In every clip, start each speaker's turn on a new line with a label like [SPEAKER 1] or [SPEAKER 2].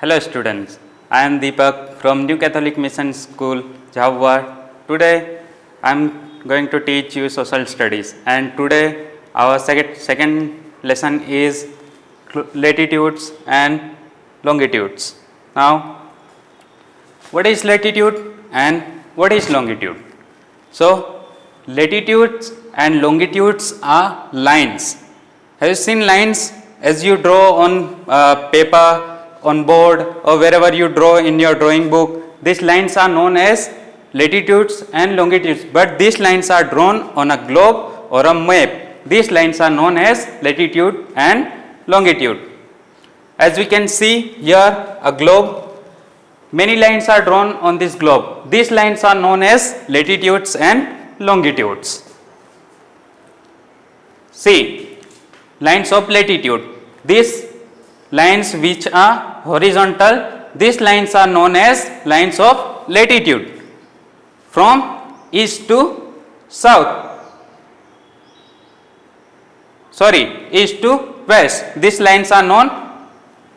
[SPEAKER 1] Hello students, I am Deepak from New Catholic Mission School, Jhabua. Today I am going to teach you social studies, and today our second lesson is latitudes and longitudes. Now, what is latitude and what is longitude? So, latitudes and longitudes are lines. Have you seen lines as you draw on paper, on board, or wherever you draw in your drawing book? These lines are known as latitudes and longitudes, but these lines are drawn on a globe or a map. These lines are known as latitude and longitude. As we can see here, a globe, many lines are drawn on this globe. These lines are known as latitudes and longitudes. See, lines of latitude. These lines which are horizontal, these lines are known as lines of latitude. From east to south, east to west, these lines are known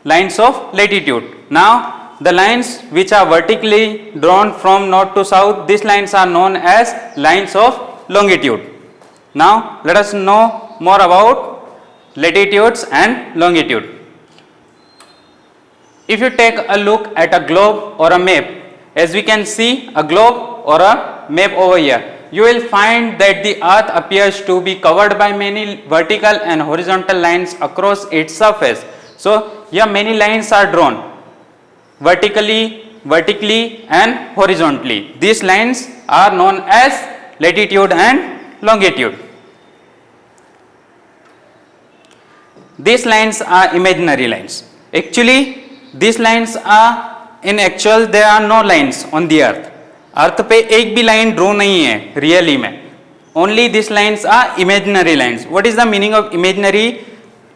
[SPEAKER 1] lines of latitude. Now, the lines which are vertically drawn from north to south, these lines are known as lines of longitude. Now, let us know more about latitudes and longitude. If you take a look at a globe or a map, as we can see a globe or a map over here, you will find that the earth appears to be covered by many vertical and horizontal lines across its surface. So, here many lines are drawn vertically and horizontally. These lines are known as latitude and longitude. These lines are imaginary lines. Actually, these lines are there are no lines on the earth. अर्थ पे एक भी line draw नहीं है really में. Only these lines are imaginary lines. What is the meaning of imaginary?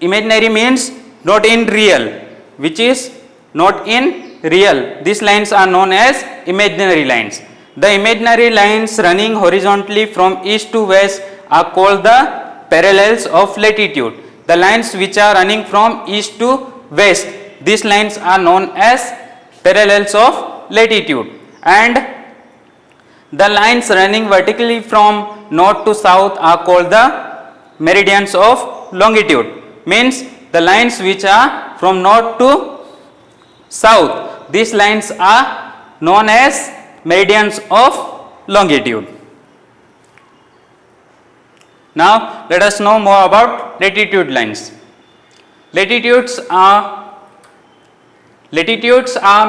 [SPEAKER 1] Imaginary means not in real, which is not in real. These lines are known as imaginary lines. The imaginary lines running horizontally from east to west are called the parallels of latitude. The lines which are running from east to west, these lines are known as parallels of latitude. And the lines running vertically from north to south are called the meridians of longitude. Means the lines which are from north to south, these lines are known as meridians of longitude. Now, let us know more about latitude lines. Latitudes are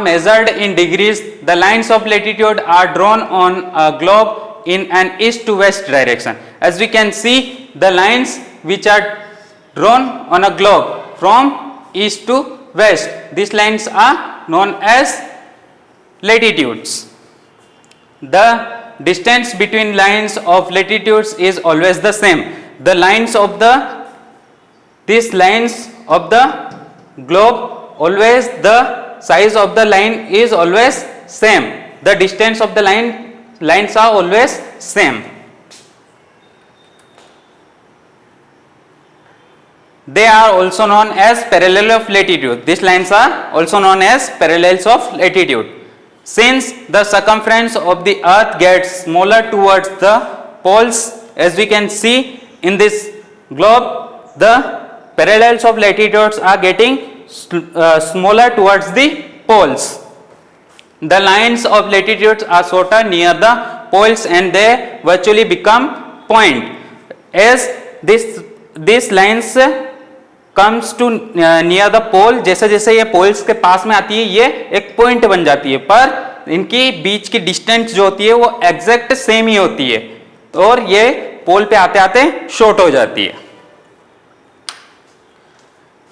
[SPEAKER 1] measured in degrees. The lines of latitude are drawn on a globe in an east to west direction. As we can see, the lines which are drawn on a globe from east to west, these lines are known as latitudes. The distance between lines of latitudes is always the same. These lines of the globe, always the size of the line is always same. The distance of the lines are always same. They are also known as parallel of latitude. These lines are also known as parallels of latitude. Since the circumference of the earth gets smaller towards the poles, as we can see in this globe, the parallels of latitudes are getting smaller towards the poles. The lines of latitudes are shorter near the poles and they virtually become point. As these lines comes to near the pole, जैसे जैसे ये poles के पास में आती है ये एक point बन जाती है, पर इनकी बीच की distance जो होती है वो exact same ही होती है और ये pole पे आते आते short हो जाती है.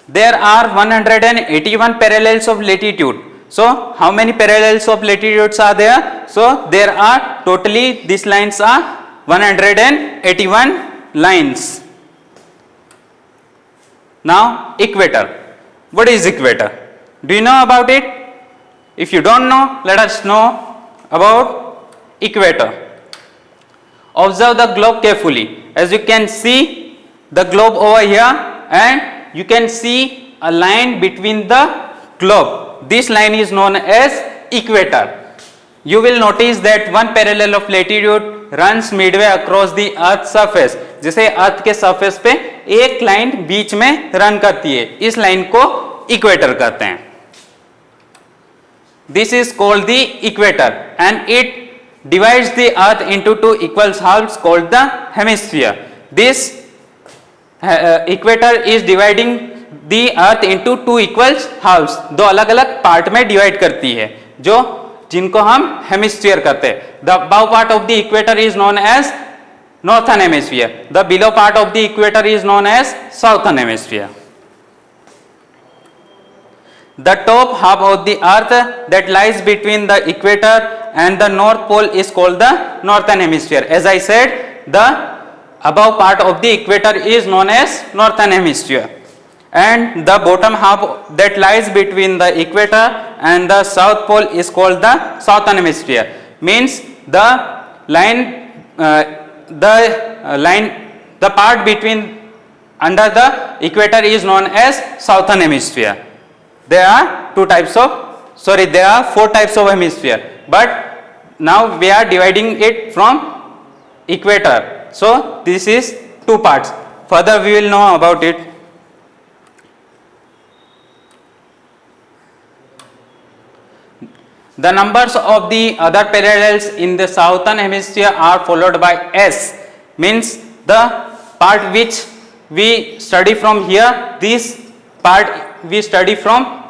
[SPEAKER 1] There are 181 parallels of latitude. So, how many parallels of latitudes are there? So, there are totally, these lines are 181 lines. Now, equator. What is equator? Do you know about it? If you don't know, let us know about equator. Observe the globe carefully. As you can see the globe over here, and you can see a line between the globe. this line is known as equator. You will notice that one parallel of latitude runs midway across the earth surface. जैसे अर्थ के surface पे एक line बीच में run करती है, इस line को equator कहते हैं. This is called the equator and it divides the earth into two equal halves called the hemisphere. This equator is dividing the earth into two equal halves. दो अलग अलग पार्ट में डिवाइड करती है, जो जिनको हम हेमिस्फीयर कहते हैं. The above part of the equator is known as northern hemisphere. The below part of the equator is known as southern hemisphere. The top half of the earth that lies between the equator and the north pole is called the northern hemisphere. As I said, the above part of the equator is known as northern hemisphere, and the bottom half that lies between the equator and the south pole is called the southern hemisphere. Means the part between under the equator is known as southern hemisphere. There are four types of hemisphere, but now we are dividing it from equator. So this is two parts. Further we will know about it. The numbers of the other parallels in the southern hemisphere are followed by S. Means the part which we study from here, this part we study from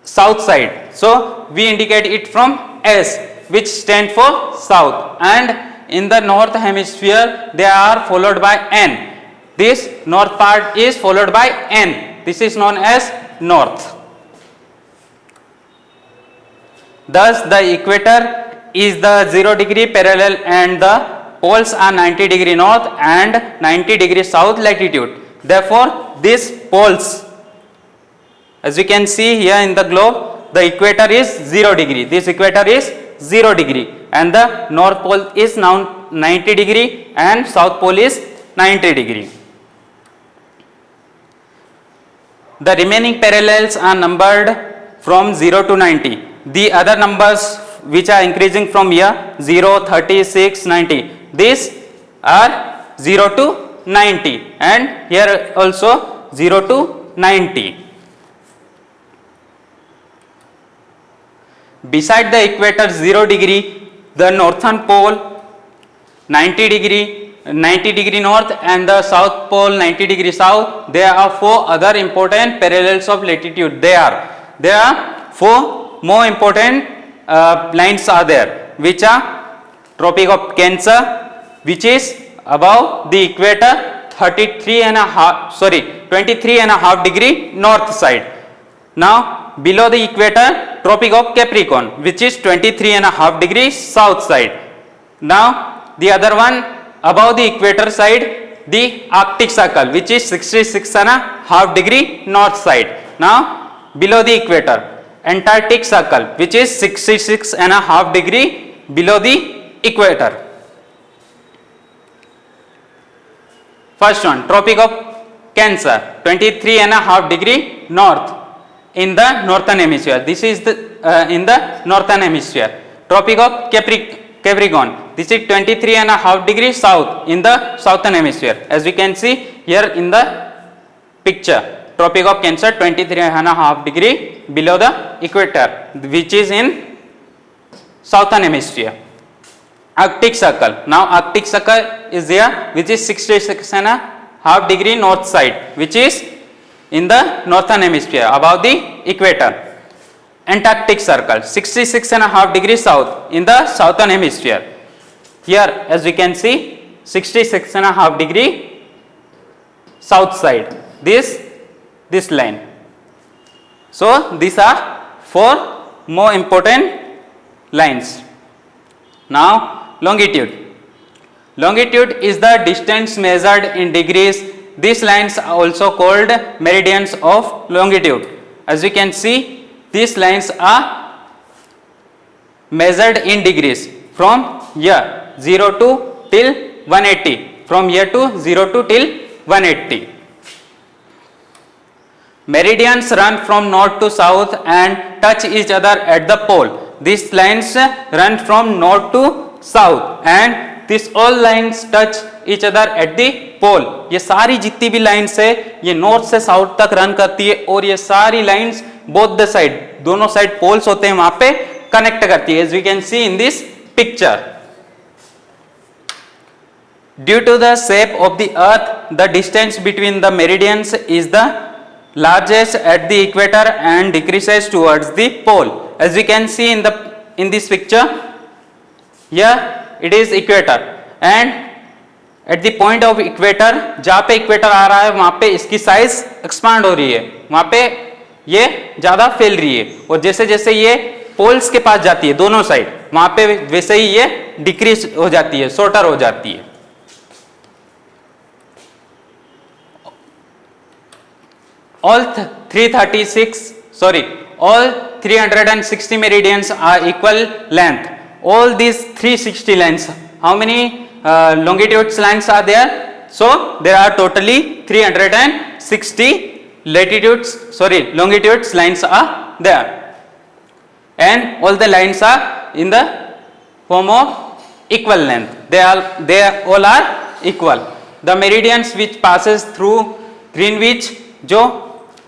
[SPEAKER 1] south side. So we indicate it from S, which stand for south, and in the north hemisphere they are followed by N. This north part is followed by N. This is known as north. Thus the equator is the 0° parallel and the poles are 90° north and 90° south latitude. Therefore these poles, as you can see here in the globe, the equator is 0°. This equator is 0°, and the north pole is now 90° and south pole is 90°. The remaining parallels are numbered from 0 to 90. The other numbers which are increasing from here, 0, 36, 90, these are 0 to 90, and here also 0 to 90. Beside the equator 0°, the northern pole 90° north and the south pole 90° south, there are four other important parallels of latitude. There are four more important lines are there, which are Tropic of Cancer, which is above the equator 23.5° north side. Now below the equator, Tropic of Capricorn, which is 23.5° south side. Now the other one above the equator side, the Arctic Circle, which is 66.5° north side. Now below the equator, Antarctic Circle, which is 66.5° below the equator. First one, Tropic of Cancer, 23.5° north in the northern hemisphere. This is the in the northern hemisphere. Tropic of Capricorn, this is 23.5° south in the southern hemisphere. As we can see here in the picture, Tropic of Cancer 23.5° below the equator, which is in southern hemisphere. Arctic Circle, now Arctic Circle is there, which is 66.5° north side, which is in the northern hemisphere above the equator. Antarctic Circle 66.5° south in the southern hemisphere. Here as we can see 66.5° south side, this line. So these are four more important lines. Now longitude. Longitude is the distance measured in degrees. These lines are also called meridians of longitude. As you can see, these lines are measured in degrees from here 0 to till 180, from here to 0 to till 180. Meridians run from north to south and touch each other at the pole. These lines run from north to south and this all lines touch each other at the pole. ये सारी जितनी भी lines है ये north से south तक run करती है और ये सारी लाइन्स बोथ द साइड, दोनों साइड पोल्स होते हैं वहां पे कनेक्ट करती है, as we can see in this picture. Due to the shape of the earth, the distance between the meridians is the largest at the equator and decreases towards the pole. As we can see in this picture, here it is equator and at the point of equator, जहाँ पे equator आ रहा है वहाँ पे इसकी size expand हो रही है, वहाँ पे ये ज़्यादा फैल रही है और जैसे जैसे ये poles के पास जाती है दोनों साइड, वहाँ पे वैसे ही ये decrease हो जाती है, shorter हो जाती है. All 360 meridians are equal length. All these 360 lines, how many longitudes lines are there? So there are totally 360 longitudes lines are there, and all the lines are in the form of equal length. They all are equal. The meridians which passes through Greenwich,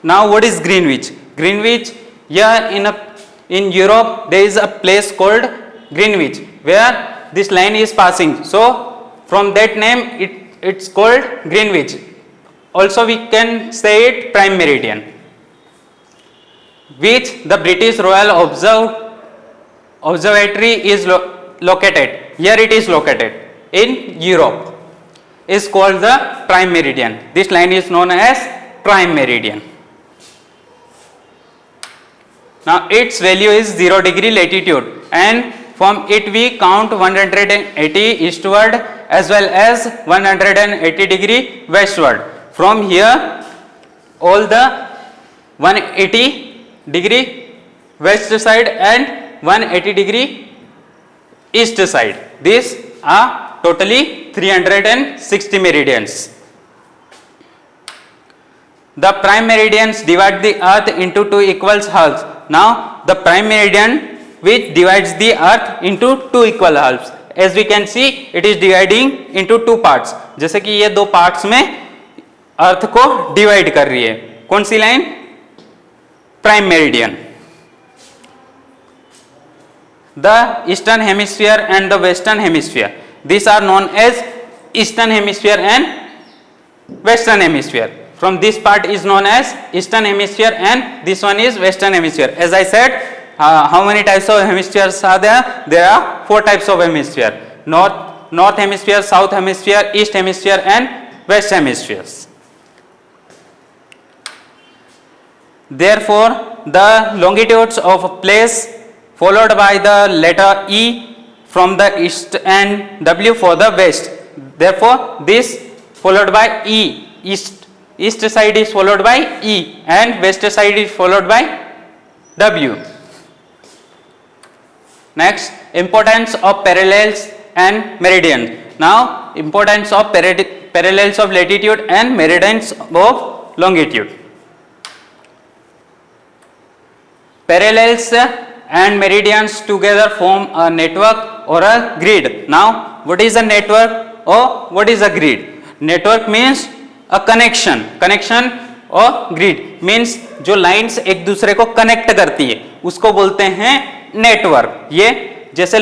[SPEAKER 1] now what is Greenwich? Greenwich, in Europe there is a place called Greenwich where this line is passing. So from that name it's called Greenwich. Also we can say it prime meridian, which the British Royal Observatory is located. Here it is located in Europe. Is called the prime meridian. This line is known as prime meridian. Now its value is 0 degree latitude and from it we count 180 eastward as well as 180 degree westward. From here all the 180 degree west side and 180 degree east side. These are totally 360 meridians. The prime meridians divide the earth into two equal halves. Now the prime meridian which divides the earth into two equal halves. As we can see, it is dividing into two parts. जैसे कि ये दो parts में अर्थ को divide कर रही है. कौन सी line? Prime meridian. The eastern hemisphere and the western hemisphere. These are known as eastern hemisphere and western hemisphere. From this part is known as eastern hemisphere and this one is western hemisphere. As I said, how many types of hemispheres are there? There are 4 types of hemisphere: north hemisphere, south hemisphere, east hemisphere and west hemispheres. Therefore the longitudes of a place followed by the letter E from the east and W for the west. Therefore this followed by E, east side is followed by E and west side is followed by W. Next, importance of parallels and meridians. Now importance of parallels of latitude and meridians of longitude. Parallels and meridians together form a network or a grid. Now what is a network or what is a grid? Network means a connection और grid means जो lines एक दूसरे को connect करती है उसको बोलते हैं नेटवर्क. ये जैसे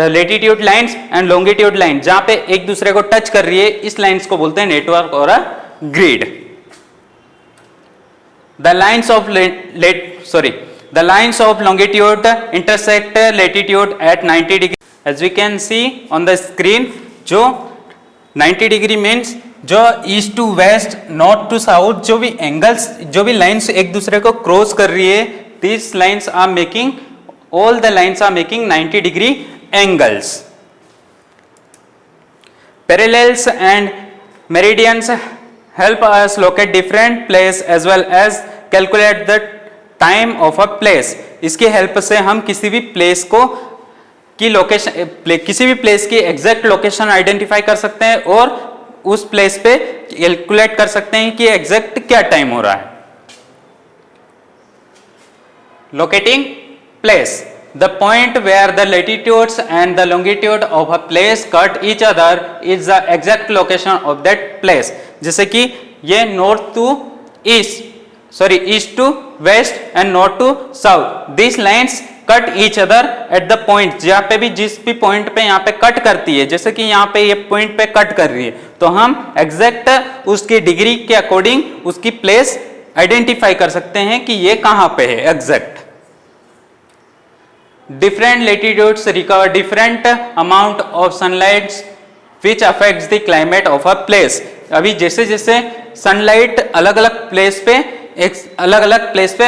[SPEAKER 1] latitude lines and longitude line जहां पे एक दूसरे को टच कर रही है, इस लाइंस को बोलते हैं नेटवर्क और a grid. The lines of longitude intersect latitude at 90 degree. As we can see on the screen, जो 90 डिग्री मीन्स जो east to west, north to south, जो भी एंगल्स, जो भी लाइंस एक दूसरे को क्रॉस कर रही है, these lines are making, all the lines are making 90 degree angles. Parallels and meridians help us locate different place as well as calculate the time of a place. इसकी help से हम किसी भी प्लेस को की लोकेशन, किसी भी place की एग्जैक्ट लोकेशन आइडेंटिफाई कर सकते हैं और उस प्लेस पे कैलकुलेट कर सकते हैं कि एग्जैक्ट क्या टाइम हो रहा है. locating place, the point where the latitudes and the longitude of a place cut each other is the exact location of that place. जैसे कि ये north to east, east to west and north to south. These lines cut each other at the point, जहाँ पे भी जिस भी point पे यहाँ पे कट करती है, जैसे कि यहाँ पे ये पॉइंट पे कट कर रही है, तो हम एग्जैक्ट उसकी डिग्री के अकॉर्डिंग उसकी प्लेस आइडेंटिफाई कर सकते हैं कि ये कहाँ पे है exact. Different latitudes recover different amount of sunlight which affects the climate of a place. अभी जैसे जैसे सनलाइट अलग अलग प्लेस पे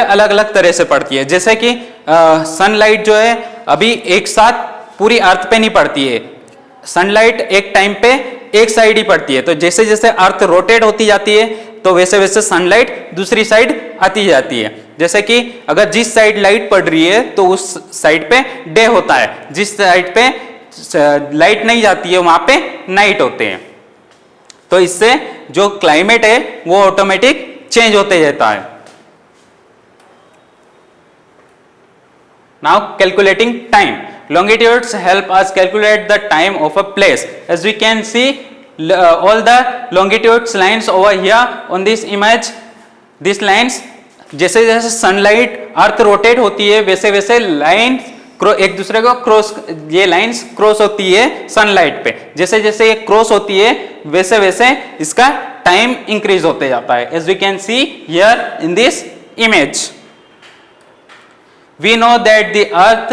[SPEAKER 1] अलग अलग तरह से पड़ती है. जैसे कि सनलाइट जो है अभी एक साथ पूरी अर्थ पे नहीं पड़ती है, सनलाइट एक टाइम पे एक साइड ही पड़ती है. तो जैसे जैसे अर्थ रोटेट होती जाती है तो वैसे वैसे सनलाइट दूसरी साइड आती जाती है. जैसे कि अगर जिस साइड लाइट पड़ रही है तो उस साइड पे डे होता है, जिस साइड पे लाइट नहीं जाती है वहां पे नाइट होते हैं. तो इससे जो क्लाइमेट है वो ऑटोमेटिक चेंज होते रहता है. Now calculating time. Longitudes help us calculate the time of a place. As we can see, all the longitudes lines over here on this image, these lines, जैसे जैसे सनलाइट अर्थ रोटेट होती है वैसे वैसे lines एक दूसरे को cross, ये लाइन्स क्रॉस होती है सनलाइट पे. जैसे जैसे ये क्रॉस होती है वैसे वैसे इसका टाइम इंक्रीज होते जाता है. As we can see here in this image, we know that the earth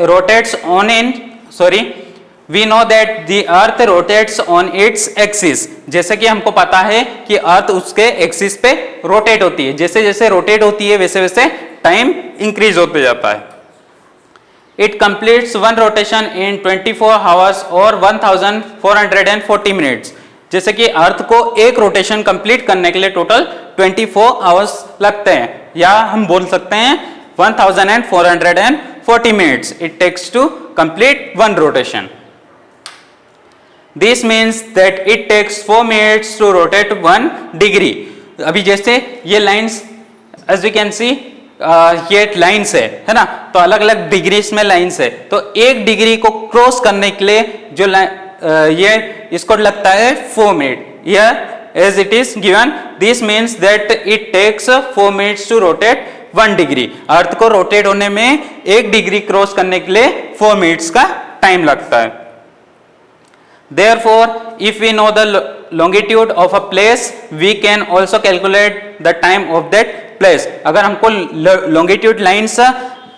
[SPEAKER 1] rotates on its axis. जैसे कि हमको पता है कि अर्थ उसके एक्सिस पे रोटेट होती है, जैसे जैसे रोटेट होती है वैसे वैसे टाइम इंक्रीज होते जाता है. It completes one rotation in 24 hours और 1440 मिनट्स. जैसे कि अर्थ को एक रोटेशन कंप्लीट करने के लिए टोटल 24 आवर्स लगते हैं, या हम बोल सकते हैं 1440 minutes it takes to complete one rotation. This means that it takes 4 minutes to rotate 1 degree. अभी जैसे ये lines as we can see ये लाइन्स है ना, तो अलग अलग डिग्रीज में लाइन्स है. तो एक डिग्री को क्रॉस करने के लिए जो ये इसको लगता है 4 minute. Here as it is given, this means that it takes 4 minutes to rotate 1 degree. Earth को रोटेट होने में 1 डिग्री क्रॉस करने के लिए 4 मिनट्स का टाइम लगता है. Therefore, if we know the longitude of a place, we can also calculate the time of that place. अगर हमको longitude lines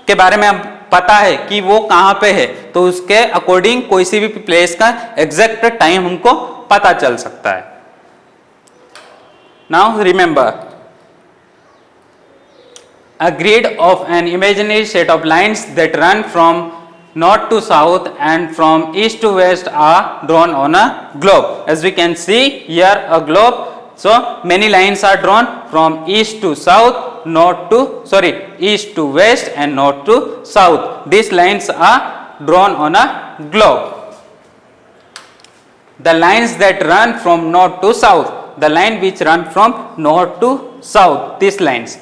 [SPEAKER 1] के बारे में पता है कि वो कहाँ पे है तो उसके अकॉर्डिंग कोई सी भी प्लेस का एग्जैक्ट टाइम हमको पता चल सकता है. Now remember, a grid of an imaginary set of lines that run from north to south and from east to west are drawn on a globe. As we can see here a globe, so many lines are drawn from east to south, east to west and north to south. These lines are drawn on a globe. The lines that run from north to south, the line which run from north to south, these lines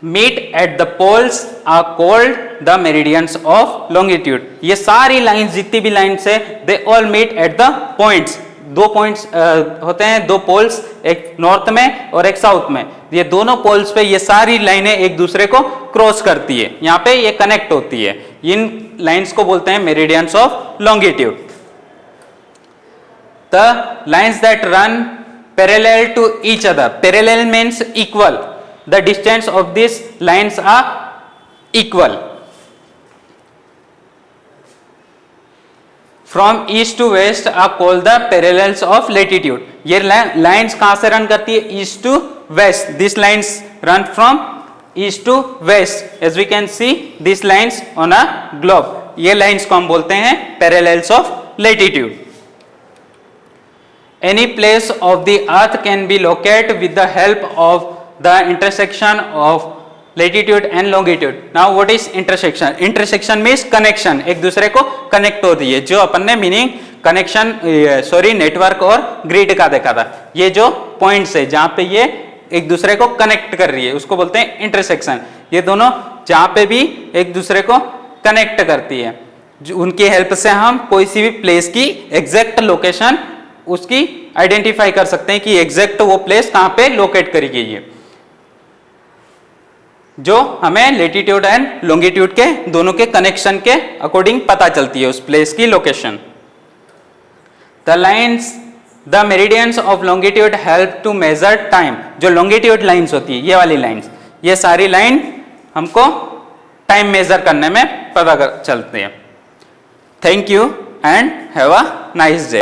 [SPEAKER 1] meet at the poles are called the meridians of longitude. ये सारी lines जितनी भी lines है they all meet at the points. 2 points होते हैं, 2 poles, एक north में और एक साउथ में. ये दोनों पोल्स पे ये सारी लाइनें एक दूसरे को क्रॉस करती है, यहाँ पे ये कनेक्ट होती है. इन लाइन्स को बोलते हैं meridians of longitude. The lines that run parallel to each other, parallel means equal. The distance of these lines are equal. From east to west are called the parallels of latitude. ये lines कहाँ से run करती है? East to west. These lines run from east to west. As we can see these lines on a globe. ये lines को हम बोलते हैं parallels of latitude. Any place of the earth can be located with the help of the intersection of latitude and longitude. Now what is intersection? Intersection means connection, एक दूसरे को connect हो रही है. जो अपन ने मीनिंग कनेक्शन नेटवर्क और grid का देखा था, ये जो पॉइंट्स है जहां पे ये एक दूसरे को कनेक्ट कर रही है उसको बोलते हैं इंटरसेक्शन. ये दोनों जहां पे भी एक दूसरे को कनेक्ट करती है, उनकी हेल्प से हम कोई सी भी प्लेस की एग्जैक्ट लोकेशन उसकी आइडेंटिफाई कर सकते हैं कि एग्जैक्ट वो प्लेस कहां पे लोकेट करी गई है, जो हमें लेटीट्यूड एंड लॉन्गिट्यूड के दोनों के कनेक्शन के अकॉर्डिंग पता चलती है उस प्लेस की location. The lines the meridians of longitude help to measure time. जो लॉन्गिट्यूड लाइन्स होती है, ये वाली लाइन्स, ये सारी लाइन हमको टाइम मेजर करने में पता चलती है। Thank you and have a nice day.